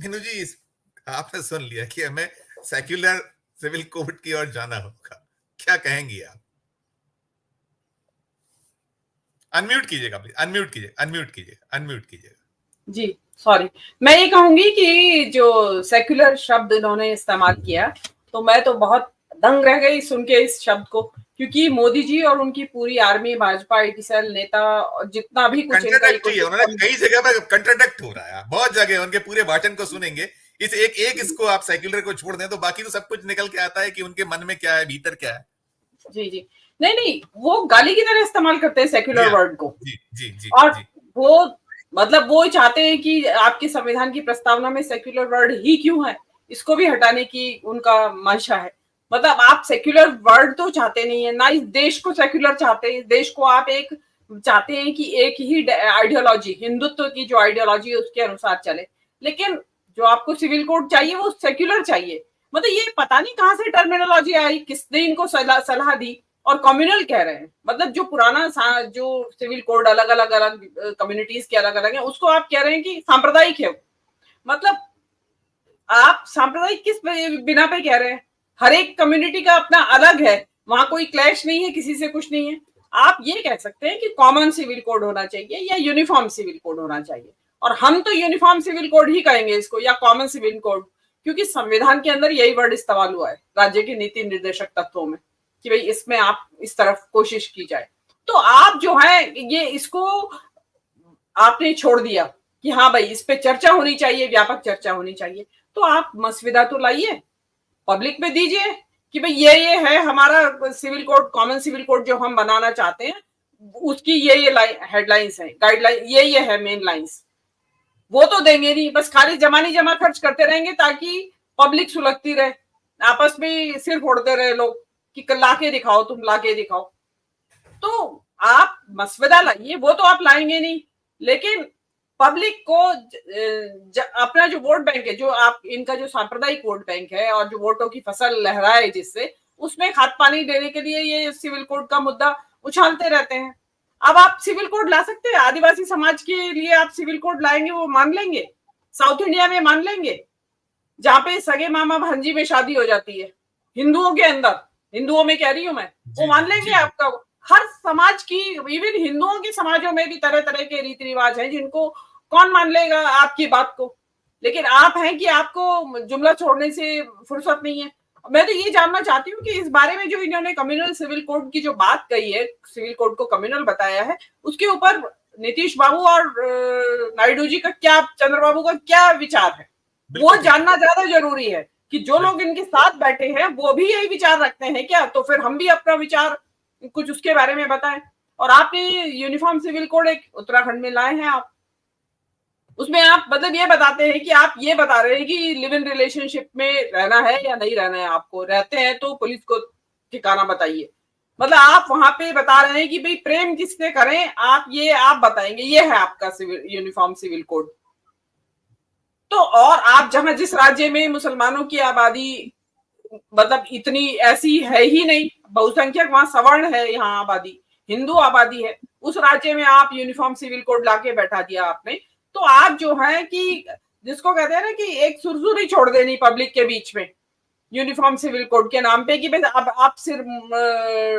मीनू जी, आपने सुन लिया कि हमें सेक्युलर सिविल कोड की ओर जाना होगा, क्या कहेंगी आप? अनम्यूट कीजिएगा प्लीज, अनम्यूट कीजिए, अनम्यूट कीजिए, अनम्यूट कीजिएगा। जी सॉरी, मैं ये कहूंगी कि जो सेक्युलर शब्द इन्होंने इस्तेमाल किया, तो मैं तो बहुत दंग रह गई सुन के इस शब्द को, क्योंकि मोदी जी और उनकी पूरी आर्मी, भाजपा, आईटी सेल, नेता, जितना भी कुछ इनका कंट्राडिक्ट है, उन्होंने कई जगह पर कंट्राडिक्ट हो रहा है, बहुत जगह उनके पूरे भाषण को सुनेंगे, इस एक इसको आप सेक्युलर को छोड़ दें तो बाकी तो सब कुछ निकल के आता है कि उनके मन में क्या है, भीतर क्या है। जी जी, नहीं, वो गाली की तरह इस्तेमाल करते हैं सेक्युलर वर्ड को। जी जी जी और जी, वो मतलब वो चाहते हैं कि आपके संविधान की प्रस्तावना में सेक्युलर वर्ड ही क्यों है, इसको भी हटाने की उनका मंशा है। मतलब आप सेक्युलर वर्ड तो चाहते नहीं है ना, इस देश को सेक्युलर चाहते हैं, इस देश को आप एक चाहते हैं कि एक ही आइडियोलॉजी, हिंदुत्व की जो आइडियोलॉजी है उसके अनुसार चले, लेकिन जो आपको सिविल कोड चाहिए वो सेक्युलर चाहिए। मतलब ये पता नहीं कहां से टर्मिनोलॉजी आई, किसने इनको सलाह दी, और कम्युनल कह रहे हैं। मतलब जो पुराना जो सिविल कोड अलग अलग कम्युनिटीज के अलग अलग है, उसको आप कह रहे हैं कि सांप्रदायिक है। मतलब आप सांप्रदायिक किस बिना पे कह रहे हैं? हर एक कम्युनिटी का अपना अलग है, वहां कोई क्लैश नहीं है, किसी से कुछ नहीं है। आप ये कह सकते हैं कि कॉमन सिविल कोड होना चाहिए या यूनिफॉर्म सिविल कोड होना चाहिए, और हम तो यूनिफॉर्म सिविल कोड ही कहेंगे इसको, या कॉमन सिविल कोड, क्योंकि संविधान के अंदर यही वर्ड इस्तेमाल हुआ है राज्य के नीति निर्देशक तत्वों में, कि भाई इसमें आप इस तरफ कोशिश की जाए। तो आप जो है ये इसको आपने छोड़ दिया कि हाँ भाई इस पे चर्चा होनी चाहिए, व्यापक चर्चा होनी चाहिए, तो आप मसविदा तो लाइए, पब्लिक में दीजिए कि भाई ये है हमारा civil code, common civil code जो हम बनाना चाहते हैं, उसकी ये हेडलाइंस है, गाइडलाइन ये है, मेन लाइंस। वो तो देंगे नहीं, बस खाली जमा खर्च करते रहेंगे ताकि पब्लिक सुलगती रहे, आपस में सिर फोड़ते रहे लोग कि लाके दिखाओ, तुम लाके दिखाओ। तो आप मसवदा लाइए, वो तो आप लाएंगे नहीं, लेकिन पब्लिक को अपना जो वोट बैंक है, जो आप इनका जो सांप्रदायिक वोट बैंक है और जो वोटों की फसल लहराए जिससे, उसमें खाद पानी देने के लिए ये सिविल कोड का मुद्दा उछालते रहते हैं। अब आप सिविल कोड ला सकते हैं, आदिवासी समाज के लिए आप सिविल कोड लाएंगे, वो मान लेंगे? साउथ इंडिया में मान लेंगे, जहां पे सगे मामा भांजी में शादी हो जाती है हिंदुओं के अंदर, हिंदुओं में कह रही हूं मैं, वो मान लेंगे आपका? हर समाज की, इवन हिंदुओं के समाजों में भी तरह तरह के रीति रिवाज हैं जिनको कौन मान लेगा आपकी बात को। लेकिन आप हैं कि आपको जुमला छोड़ने से फुर्सत नहीं है। मैं तो ये जानना चाहती हूँ कि इस बारे में जो इन्होंने कम्युनल सिविल कोड की जो बात कही है, सिविल कोड को कम्युनल बताया है, उसके ऊपर नीतीश बाबू और नायडू जी का क्या, चंद्रबाबू का क्या विचार है, वो जानना ज्यादा जरूरी है कि जो लोग इनके साथ बैठे हैं वो भी यही विचार रखते हैं क्या, तो फिर हम भी अपना विचार कुछ उसके बारे में बताएं। और आपने यूनिफॉर्म सिविल कोड एक उत्तराखंड में लाए हैं आप, उसमें आप मतलब ये बताते हैं कि आप ये बता रहे हैं कि लिव इन रिलेशनशिप में रहना है या नहीं रहना है, आपको रहते हैं तो पुलिस को ठिकाना बताइए। मतलब आप वहां पे बता रहे हैं कि भाई प्रेम किससे करें, आप बताएंगे, ये है आपका सिविल यूनिफॉर्म सिविल कोड। तो और आप जहां जिस राज्य में मुसलमानों की आबादी मतलब इतनी ऐसी है ही नहीं, बहुसंख्यक वहां सवर्ण है, यहाँ आबादी हिंदू आबादी है, उस राज्य में आप यूनिफॉर्म सिविल कोड लाके बैठा दिया आपने। तो आप जो है कि जिसको कहते हैं ना कि एक सुरसुरी छोड़ देनी पब्लिक के बीच में यूनिफॉर्म सिविल कोड के नाम पे, कि भाई अब आप सिर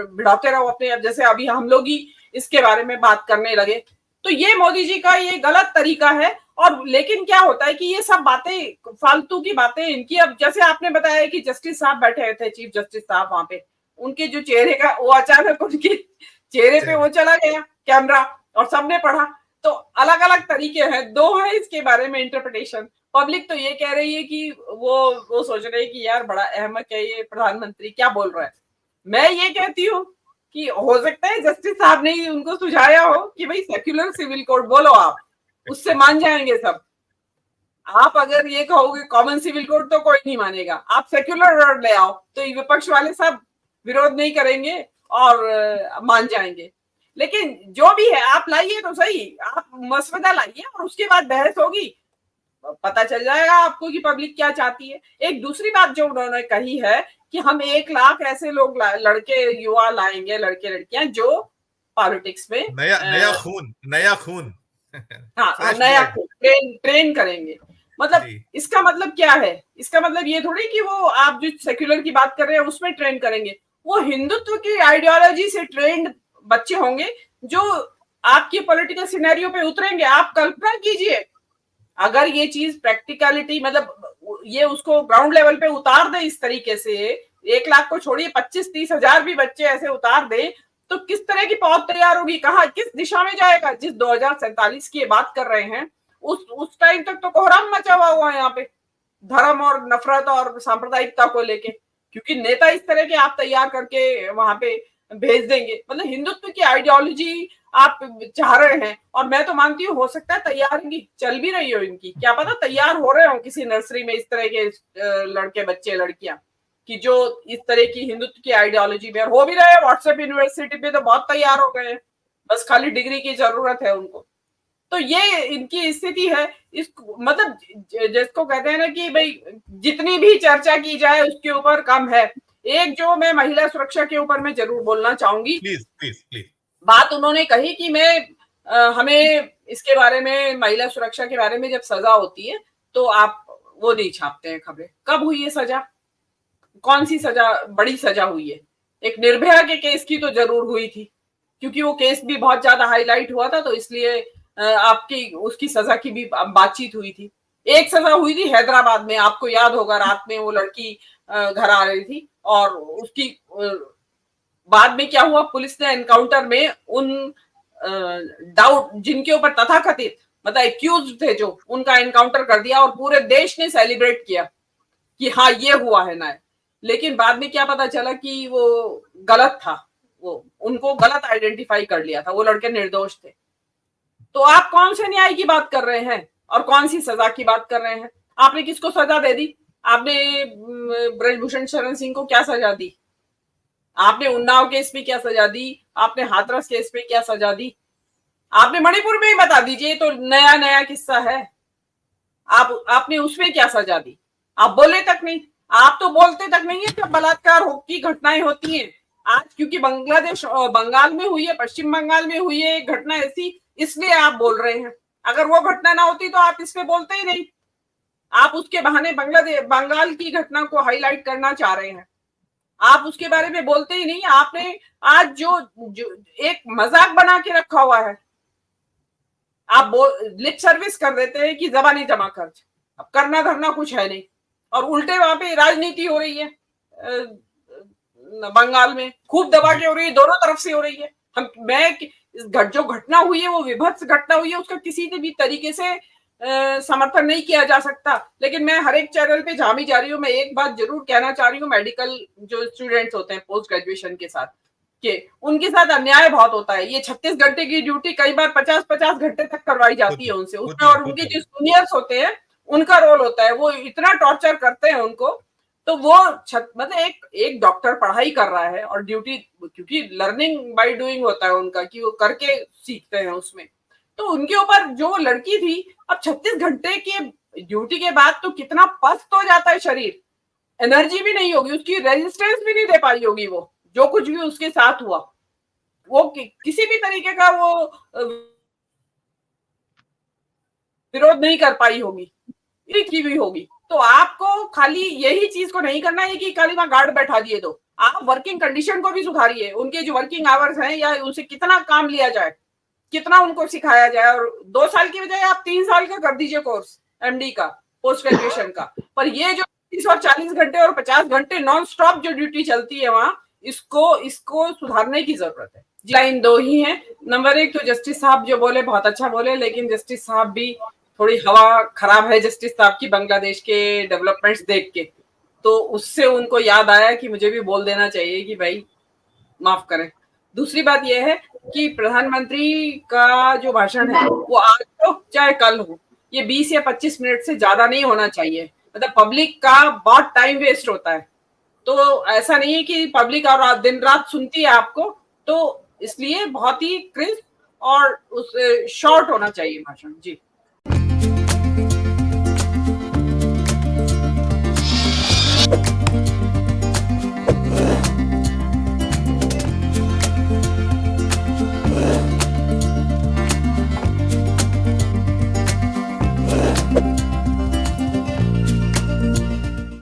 भिड़ाते रहो अपने, अब जैसे अभी हम लोग ही इसके बारे में बात करने लगे। तो ये मोदी जी का ये गलत तरीका है। और लेकिन क्या होता है कि ये सब बातें फालतू की बातें इनकी, अब जैसे आपने बताया कि जस्टिस साहब बैठे थे, चीफ जस्टिस साहब वहां पे, उनके जो चेहरे का वो अचानक उनके चेहरे पे वो चला गया कैमरा और सबने पढ़ा। तो अलग अलग तरीके हैं, दो है इसके बारे में इंटरप्रिटेशन। पब्लिक तो ये कह रही है कि वो सोच रहे हैं कि यार बड़ा अहमक है ये प्रधानमंत्री, क्या बोल रहा है। मैं ये कहती हूँ कि हो सकता है जस्टिस साहब ने उनको सुझाया हो कि भाई सेक्युलर सिविल कोड बोलो आप, उससे मान जाएंगे सब। आप अगर ये कहोगे कॉमन सिविल कोड तो कोई नहीं मानेगा, आप सेक्युलर वर्ड ले आओ तो विपक्ष वाले सब विरोध नहीं करेंगे और मान जाएंगे। लेकिन जो भी है आप लाइए तो सही, आप मसवदा लाइए और उसके बाद बहस होगी, पता चल जाएगा आपको कि पब्लिक क्या चाहती है। एक दूसरी बात जो उन्होंने कही है कि हम 1 लाख ऐसे लोग लड़के युवा लाएंगे, लड़के लड़कियां जो पॉलिटिक्स में नया खून हाँ नया ट्रेन करेंगे। मतलब जी इसका मतलब क्या है? इसका मतलब ये थोड़ी कि वो आप जो सेक्युलर की बात कर रहे हैं उसमें ट्रेन करेंगे, वो हिंदुत्व की आइडियोलॉजी से ट्रेंड बच्चे होंगे जो आपकी पॉलिटिकल सिनेरियो पे उतरेंगे। आप कल्पना कीजिए अगर ये चीज प्रैक्टिकलिटी मतलब ये उसको ग्राउंड लेवल पे उतार दे इस तरीके से, 1 लाख को छोड़िए 25-30 हजार भी बच्चे ऐसे उतार दे तो किस तरह की पौध तैयार होगी, कहाँ किस दिशा में जाएगा? जिस 2047 की बात कर रहे हैं उस टाइम तक तो कोहराम मचा हुआ है यहाँ पे धर्म और नफरत और सांप्रदायिकता को लेके, क्योंकि नेता इस तरह के आप तैयार करके वहां पे भेज देंगे। मतलब हिंदुत्व की आइडियोलॉजी आप चाह रहे हैं, और मैं तो मानती हूँ हो सकता है तैयार इनकी चल भी रही हो, इनकी क्या पता तैयार हो रहे हो किसी नर्सरी में इस तरह के लड़के बच्चे लड़कियां कि जो इस तरह की हिंदुत्व की आइडियोलॉजी में हो भी रहे हैं। व्हाट्सएप यूनिवर्सिटी पे तो बहुत तैयार हो गए हैं, बस खाली डिग्री की जरूरत है उनको। तो ये इनकी स्थिति है। इस मतलब जिसको कहते हैं ना कि भाई जितनी भी चर्चा की जाए उसके ऊपर कम है। एक जो मैं महिला सुरक्षा के ऊपर मैं जरूर बोलना चाहूंगी, प्लीज प्लीज प्लीज। बात उन्होंने कही कि हमें इसके बारे में महिला सुरक्षा के बारे में जब सजा होती है तो आप वो नहीं छापते हैं खबरें। कब हुई है सजा? कौन सी सजा? बड़ी सजा हुई है? एक निर्भया के केस की तो जरूर हुई थी, क्योंकि वो केस भी बहुत ज्यादा हाईलाइट हुआ था तो इसलिए आपकी उसकी सजा की भी बातचीत हुई थी। एक सजा हुई थी हैदराबाद में, आपको याद होगा, रात में वो लड़की घर आ रही थी और उसकी बाद में क्या हुआ, पुलिस ने एनकाउंटर में उन डाउट जिनके ऊपर तथाकथित मतलब एक्यूज थे जो, उनका एनकाउंटर कर दिया और पूरे देश ने सेलिब्रेट किया कि हाँ ये हुआ है ना। लेकिन बाद में क्या पता चला कि वो गलत था, वो उनको गलत आइडेंटिफाई कर लिया था, वो लड़के निर्दोष थे। तो आप कौन से न्याय की बात कर रहे हैं और कौन सी सजा की बात कर रहे हैं? आपने किसको सजा दे दी? आपने ब्रजभूषण शरण सिंह को क्या सजा दी? आपने उन्नाव केस में क्या सजा दी? आपने हाथरस केस में क्या सजा दी? आपने मणिपुर में ही बता दीजिए, तो नया नया किस्सा है। आपने उसमें क्या सजा दी? आप बोले तक नहीं। आप तो बोलते तक नहीं है जब बलात्कार की घटनाएं होती हैं। आज क्योंकि बांग्लादेश बंगाल में हुई है, पश्चिम बंगाल में हुई है एक घटना ऐसी, इसलिए आप बोल रहे हैं। अगर वो घटना ना होती तो आप इसमें बोलते ही नहीं। आप उसके बहाने बांग्लादेश बंगाल की घटना को हाईलाइट करना चाह रहे हैं, आप उसके बारे में बोलते ही नहीं। आपने आज जो एक मजाक बना के रखा हुआ है, आप लिप सर्विस कर देते हैं कि जबानी जमा खर्च, अब करना धरना कुछ है नहीं, और उल्टे वहां पे राजनीति हो रही है। बंगाल में खूब दबा के हो रही है, दोनों तरफ से हो रही है। जो घटना हुई है वो विभत्स घटना हुई है, उसका किसी भी तरीके से समर्थन नहीं किया जा सकता। लेकिन मैं हर एक चैनल पे जहां भी जा रही हूँ मैं एक बात जरूर कहना चाह रही हूँ, मेडिकल जो स्टूडेंट्स होते हैं पोस्ट ग्रेजुएशन के साथ के, उनके साथ अन्याय बहुत होता है। ये 36 घंटे की ड्यूटी कई बार 50-50 घंटे तक करवाई जाती है उनसे, उसमें और उनके जो सीनियर्स होते हैं उनका रोल होता है, वो इतना टॉर्चर करते हैं उनको। तो वो मतलब एक डॉक्टर पढ़ाई कर रहा है और ड्यूटी, क्योंकि लर्निंग बाय डूइंग होता है उनका कि वो करके सीखते हैं उसमें, तो उनके ऊपर जो लड़की थी, अब 36 घंटे के ड्यूटी के बाद तो कितना पस्त हो जाता है शरीर, एनर्जी भी नहीं होगी, उसकी रेजिस्टेंस भी नहीं दे पाई होगी, वो जो कुछ भी उसके साथ हुआ वो किसी भी तरीके का वो विरोध नहीं कर पाई होगी, की भी होगी। तो आपको खाली यही चीज को नहीं करना है कि खाली वहां गार्ड बैठा दिए दो, आप वर्किंग कंडीशन को भी सुधारिए, उनके जो वर्किंग आवर्स हैं या उनसे कितना काम लिया जाए, कितना उनको सिखाया जाए, और 2 साल की बजाय आप 3 साल का कर दीजिए कोर्स एमडी का, पोस्ट ग्रेजुएशन का। पर ये जो 30 और 40 घंटे और 50 घंटे नॉन स्टॉप जो ड्यूटी चलती है वहां, इसको सुधारने की जरूरत है। लाइन 2 ही है। नंबर 1 तो जस्टिस साहब जो बोले बहुत अच्छा बोले, लेकिन जस्टिस साहब भी थोड़ी हवा खराब है जस्टिस साहब की बांग्लादेश के डेवलपमेंट्स देख के, तो उससे उनको याद आया कि मुझे भी बोल देना चाहिए कि भाई माफ करें। दूसरी बात यह है कि प्रधानमंत्री का जो भाषण है वो आज हो चाहे कल हो, ये 20 या 25 मिनट से ज्यादा नहीं होना चाहिए। मतलब पब्लिक का बहुत टाइम वेस्ट होता है, तो ऐसा नहीं है कि पब्लिक और दिन रात सुनती है आपको, तो इसलिए बहुत ही क्रिस्प और उस शॉर्ट होना चाहिए भाषण। जी।